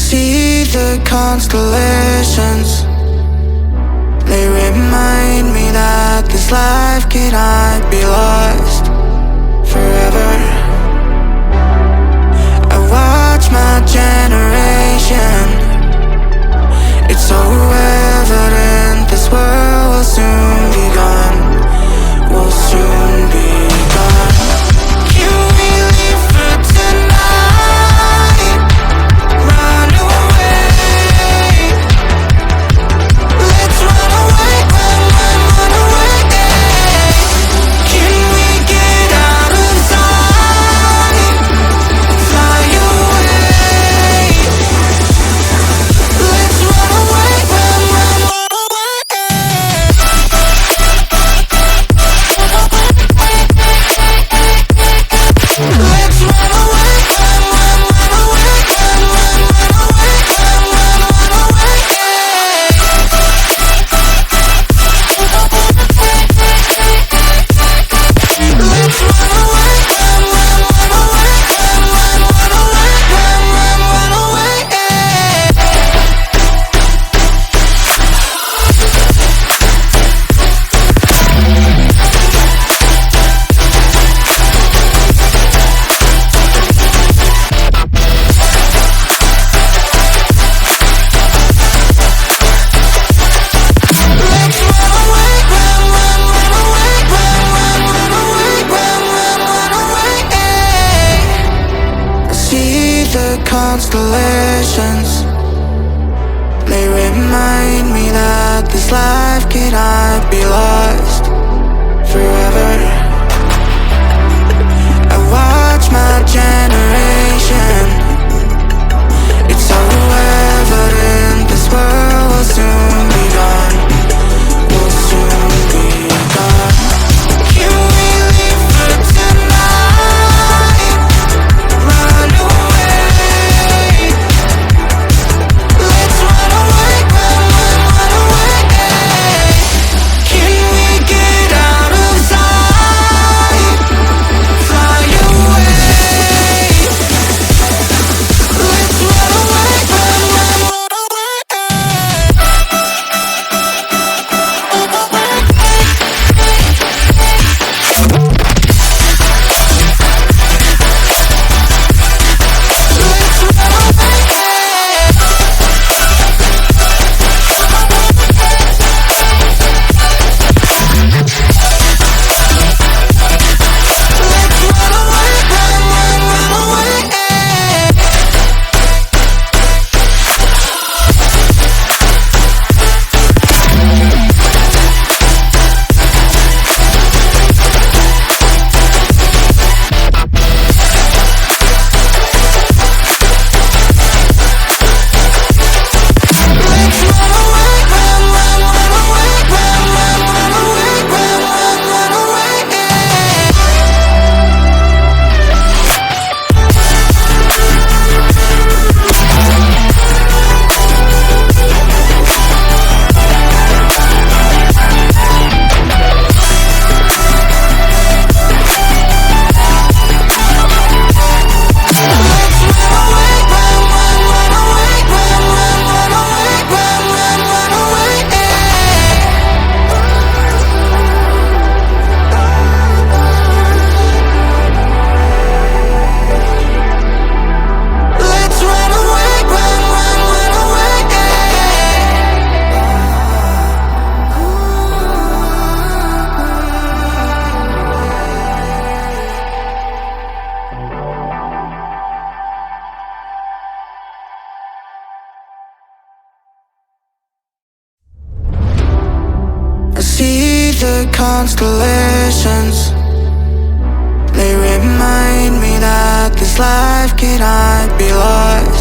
see the constellations. They remind me that this life cannot be lost forever. I watch my generation. It's so evident this world will soon be gone. Will soon be gone. Can we leave for tonight? Run away. Let's run away, run away. Can we get out of sight? Fly away. Let's run away, run away. Let's run away, run away, run away, run away. Let's run away, run away, run away. Constellations, they remind me that this life cannot be lost forever. I watch my generation. It's so evident this world will soon be gone. Will soon be gone. Can we leave for tonight? Run away. Let's run away, run away. Can we get out of sight? Fly away. Let's run away, run away. I see the constellations. They remind me that this life cannot be lost